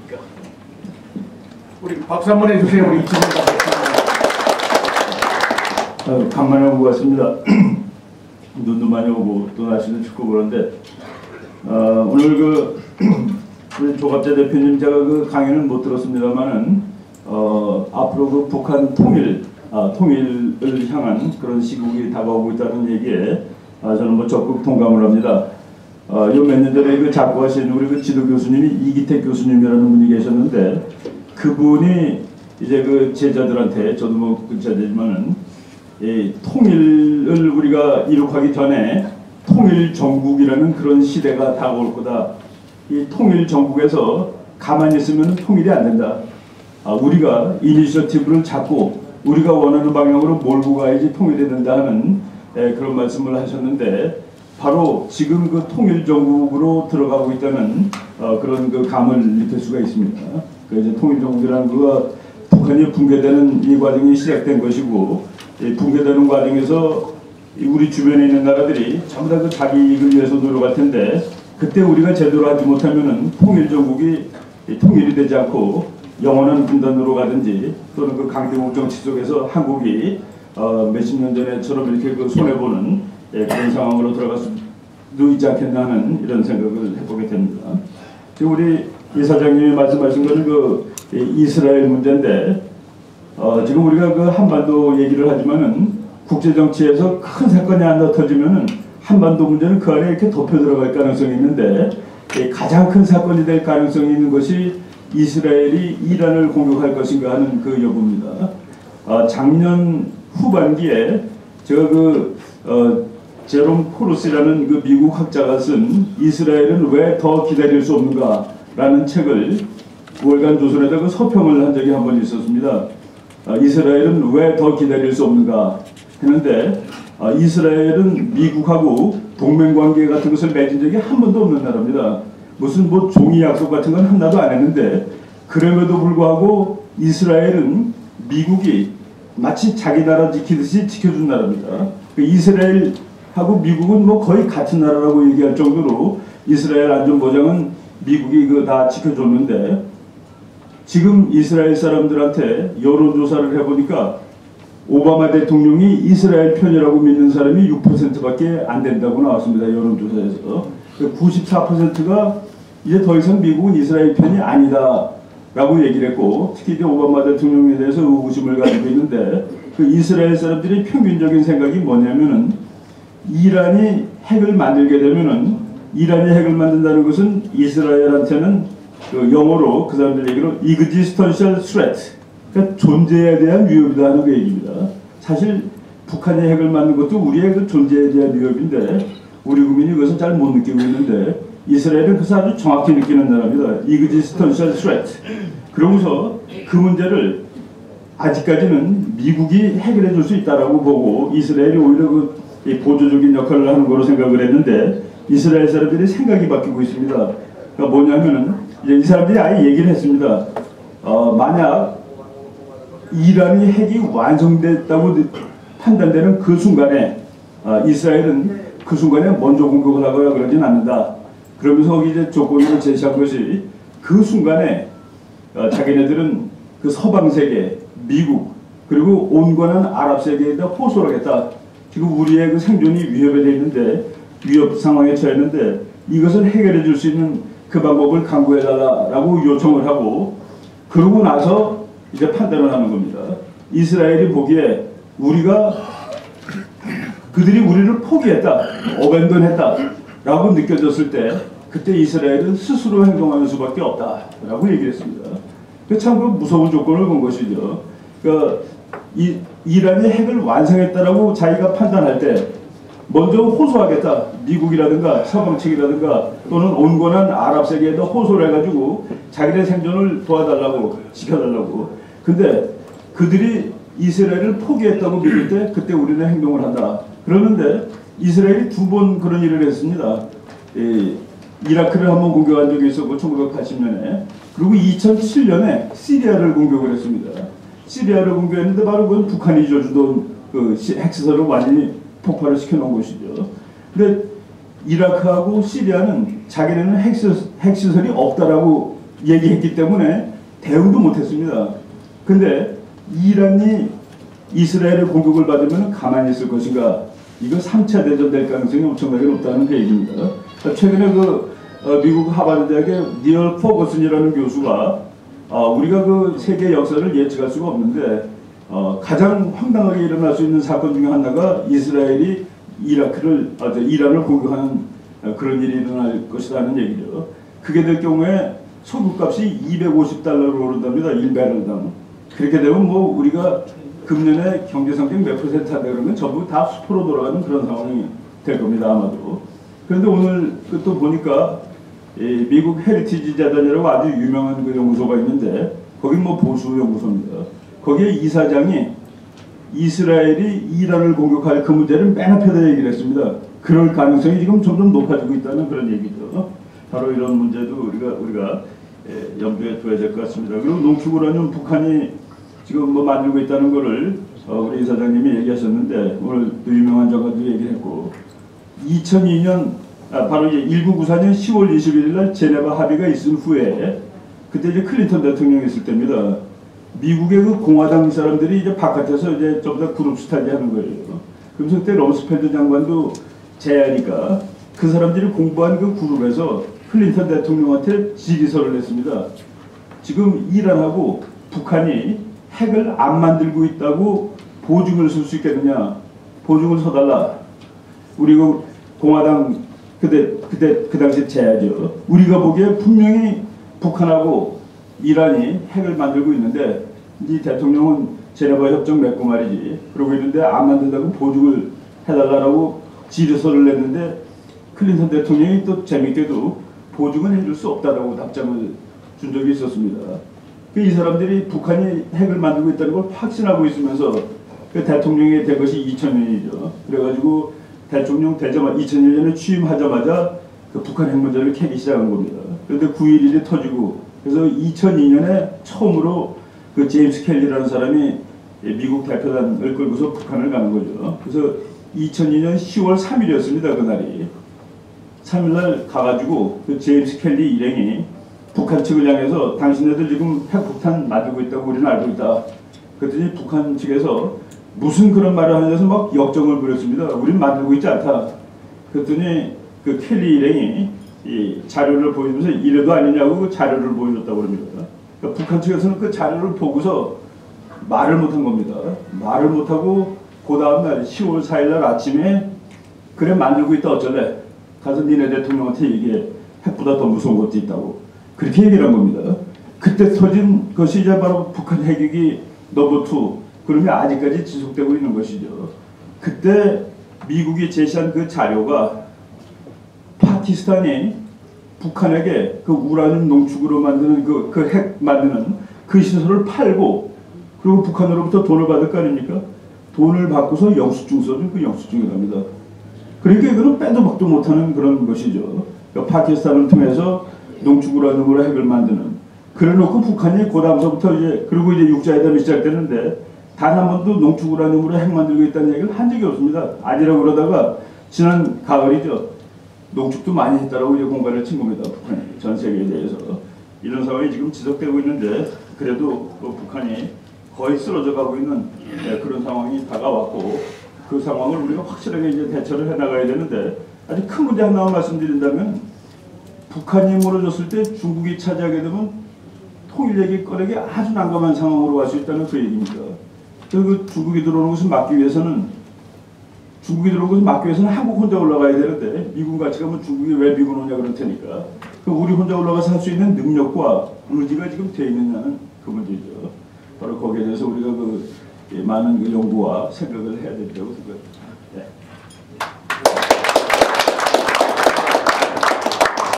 있습니까? 우리 박수 한번 해주세요. 우리 이준석 박사. 간만에 온 것 같습니다. 눈도 많이 오고 또 날씨도 춥고 그런데 오늘 우리 조갑재 대표님 제가 그 강의는 못 들었습니다만은 앞으로 그 북한 통일을 향한 그런 시국이 다가오고 있다는 얘기에 저는 뭐 적극 동감을 합니다. 요 몇 년 전에 그 작고하신 우리 그 지도 교수님이 이기택 교수님이라는 분이 계셨는데 그분이 이제 그 제자들한테 저도 뭐 그 제자지만은 통일을 우리가 이룩하기 전에 통일 정국이라는 그런 시대가 다가올 거다. 이 통일 정국에서 가만히 있으면 통일이 안 된다. 우리가 이니셔티브를 잡고 우리가 원하는 방향으로 몰고 가야지 통일이 된다 하는 그런 말씀을 하셨는데 바로 지금 그 통일 정국으로 들어가고 있다는 그런 그 감을 느낄 수가 있습니다. 그 이제 통일 정국이라는 거가 북한이 붕괴되는 이 과정이 시작된 것이고 붕괴되는 과정에서 우리 주변에 있는 나라들이 전부 다 그 자기 이익을 위해서 노력할 텐데 그때 우리가 제대로 하지 못하면은 통일 정국이 통일이 되지 않고 영원한 분단으로 가든지 또는 그 강대국 정치 속에서 한국이 몇십 년 전에처럼 이렇게 그 손해보는 그런 상황으로 들어갈 수도 있지 않겠나 하는 이런 생각을 해보게 됩니다. 지금 우리 이사장님이 말씀하신 것은 그 이스라엘 문제인데 지금 우리가 그 한반도 얘기를 하지만은 국제 정치에서 큰 사건이 하나 터지면은 한반도 문제는 그 안에 이렇게 덮여 들어갈 가능성이 있는데 가장 큰 사건이 될 가능성이 있는 것이 이스라엘이 이란을 공격할 것인가 하는 그 여부입니다. 작년 후반기에 제가 제롬 포르스라는 그 미국 학자가 쓴 이스라엘은 왜 더 기다릴 수 없는가라는 책을 월간 조선에다 그 서평을 한 적이 한 번 있었습니다. 이스라엘은 왜 더 기다릴 수 없는가 했는데 이스라엘은 미국하고 동맹관계 같은 것을 맺은 적이 한 번도 없는 나라입니다. 무슨 뭐 종이 약속 같은 건 하나도 안 했는데 그럼에도 불구하고 이스라엘은 미국이 마치 자기 나라 지키듯이 지켜준 나라입니다. 이스라엘하고 미국은 뭐 거의 같은 나라라고 얘기할 정도로 이스라엘 안전보장은 미국이 다 지켜줬는데 지금 이스라엘 사람들한테 여론조사를 해보니까 오바마 대통령이 이스라엘 편이라고 믿는 사람이 6%밖에 안 된다고 나왔습니다. 여론조사에서. 94%가 이제 더 이상 미국은 이스라엘 편이 아니다 라고 얘기를 했고 특히 이제 오바마 대통령에 대해서 의구심을 가지고 있는데 그 이스라엘 사람들이 평균적인 생각이 뭐냐면은 이란이 핵을 만들게 되면은 이란이 핵을 만든다는 것은 이스라엘한테는 그 영어로 그 사람들 얘기로 existential threat 그러니까 존재에 대한 위협이다 하는 그 얘기입니다. 사실 북한이 핵을 만든 것도 우리의 그 존재에 대한 위협인데 우리 국민이 그것을 잘 못 느끼고 있는데 이스라엘은 그것을 아주 정확히 느끼는 나라입니다. existential threat. 그러고서 그 문제를 아직까지는 미국이 해결해 줄 수 있다라고 보고 이스라엘이 오히려 그 보조적인 역할을 하는 거로 생각을 했는데 이스라엘 사람들이 생각이 바뀌고 있습니다. 그러니까 뭐냐면은 이제 이 사람들이 아예 얘기를 했습니다. 만약 이란이 핵이 완성됐다고 판단되는 그 순간에 이스라엘은 그 순간에 먼저 공격을 하거나 그러진 않는다. 그러면서 거기 이제 조건을 제시한 것이 그 순간에 자기네들은 그 서방 세계, 미국 그리고 온건한 아랍 세계에다 호소를 하겠다. 지금 우리의 그 생존이 위협에 돼 있는데 위협 상황에 처했는데 이것을 해결해 줄 수 있는 그 방법을 강구해 달라라고 요청을 하고 그러고 나서 이제 판단을 하는 겁니다. 이스라엘이 보기에 그들이 우리를 포기했다, 어벤던했다 라고 느껴졌을 때 그때 이스라엘은 스스로 행동하는 수밖에 없다 라고 얘기를 했습니다. 참 무서운 조건을 건 것이죠. 그러니까 이란이 핵을 완성했다라고 자기가 판단할 때 먼저 호소하겠다. 미국이라든가 서방 측이라든가 또는 온건한 아랍 세계에다 호소를 해가지고 자기네 생존을 도와달라고 지켜달라고. 근데 그들이 이스라엘을 포기했다고 믿을 때 그때 우리는 행동을 한다. 그러는데 이스라엘이 두 번 그런 일을 했습니다. 이라크를 한번 공격한 적이 있었고 1980년에 그리고 2007년에 시리아를 공격을 했습니다. 시리아를 공격했는데 바로 그건 북한이 주던 그 핵시설을 완전히 폭발을 시켜놓은 것이죠. 근데 이라크하고 시리아는 자기네는 핵시설이 없다라고 얘기했기 때문에 대응도 못했습니다. 근데 이란이 이스라엘의 공격을 받으면 가만히 있을 것인가? 이거 3차 대전 될 가능성이 엄청나게 높다는 그 얘기입니다. 최근에 미국 하버드 대학의 니얼 포거슨이라는 교수가 우리가 그 세계 역사를 예측할 수가 없는데 가장 황당하게 일어날 수 있는 사건 중에 하나가 이스라엘이 이란을 공격하는 그런 일이 일어날 것이라는 얘기죠. 그게 될 경우에 소금값이 $250로 오른답니다. 1배럴당. 그렇게 되면 뭐 우리가 금년에 경제성장 몇 % 한다 그러면 전부 다 수포로 돌아가는 그런 상황이 될 겁니다. 아마도. 그런데 오늘 또 보니까 미국 헤리티지 재단이라고 아주 유명한 그 연구소가 있는데 거기 뭐 보수 연구소입니다. 거기에 이사장이 이스라엘이 이란을 공격할 그 문제를 맨 앞에다 얘기를 했습니다. 그럴 가능성이 지금 점점 높아지고 있다는 그런 얘기죠. 바로 이런 문제도 우리가 염두에 둬야 될 것 같습니다. 그리고 농축우라늄 북한이 지금 뭐 만들고 있다는 거를 우리 이사장님이 얘기하셨는데 오늘 또 유명한 작가도 얘기를 했고 2002년 바로 이제 1994년 10월 21일 날 제네바 합의가 있은 후에 그때 이제 클린턴 대통령이 있을 때입니다. 미국의 그 공화당 사람들이 이제 바깥에서 이제 전부 다 그룹 스타디 하는 거예요. 그래서 그때 럼스펠드 장관도 제야니까 그 사람들이 공부한 그 그룹에서 클린턴 대통령한테 질의서를 냈습니다. 지금 이란하고 북한이 핵을 안 만들고 있다고 보증을 쓸 수 있겠느냐? 보증을 서달라. 우리 그 공화당 그 당시 제야죠. 우리가 보기에 분명히 북한하고 이란이 핵을 만들고 있는데 이 대통령은 제네바 협정 맺고 말이지. 그러고 있는데 안 만든다고 보증을 해달라고 질의서를 냈는데 클린턴 대통령이 또 재밌게도 보증은 해줄 수 없다라고 답장을 준 적이 있었습니다. 이 사람들이 북한이 핵을 만들고 있다는 걸 확신하고 있으면서 그 대통령이 된 것이 2000년이죠. 그래가지고 대통령 되자마자 2001년에 취임하자마자 그 북한 핵 문제를 캐기 시작한 겁니다. 그런데 9.11이 터지고 그래서 2002년에 처음으로 그 제임스 켈리라는 사람이 미국 대표단을 끌고서 북한을 가는 거죠. 그래서 2002년 10월 3일이었습니다. 그날이. 3일날 가가지고 그 제임스 켈리 일행이 북한 측을 향해서 당신네들 지금 핵폭탄 만들고 있다고 우리는 알고 있다. 그랬더니 북한 측에서 무슨 그런 말을 하면서 막 역정을 부렸습니다. 우리는 만들고 있지 않다. 그랬더니 그 켈리 일행이 이 자료를 보여주면서 이래도 아니냐고 그 자료를 보여줬다고 합니다. 그러니까 북한 측에서는 그 자료를 보고서 말을 못한 겁니다. 말을 못하고 그 다음날 10월 4일날 아침에 그래 만들고 있다 어쩔래? 가서 니네 대통령한테 얘기해. 핵보다 더 무서운 것도 있다고. 그렇게 얘기를 한 겁니다. 그때 터진 것이 이제 바로 북한 핵위기 넘버 2. 그러면 아직까지 지속되고 있는 것이죠. 그때 미국이 제시한 그 자료가 파키스탄이 북한에게 그 우라늄 농축으로 만드는 그 핵 만드는 그 시설을 팔고 그리고 북한으로부터 돈을 받을 거 아닙니까? 돈을 받고서 영수증 써준 그 영수증이랍니다. 그러니까 이거는 빼도 박도 못하는 그런 것이죠. 그러니까 파키스탄을 통해서 농축우라늄으로 핵을 만드는. 그래놓고 북한이 그 다음서부터 이제 그리고 이제 육자회담이 시작되는데 단 한 번도 농축우라늄으로 핵 만들고 있다는 얘기를 한 적이 없습니다. 아니라고 그러다가 지난 가을이죠. 농축도 많이 했다라고 이제 공간을 친 겁니다. 북한이 전 세계에 대해서. 이런 상황이 지금 지속되고 있는데 그래도 그 북한이 거의 쓰러져 가고 있는 그런 상황이 다가왔고 그 상황을 우리가 확실하게 이제 대처를 해나가야 되는데 아주 큰 문제 하나만 말씀드린다면 북한이 무너졌을 때 중국이 차지하게 되면 통일 얘기 꺼내기 아주 난감한 상황으로 갈 수 있다는 그 얘기입니다. 그 중국이 들어오는 것을 막기 위해서는 한국 혼자 올라가야 되는데 미군 같이 가면 중국이 왜 미군 오냐 그럴 테니까 우리 혼자 올라가서 할 수 있는 능력과 의지가 지금 돼 있느냐는 그 문제죠. 바로 거기에 대해서 우리가 그 많은 그 연구와 생각을 해야 된다고 생각합니다. 네.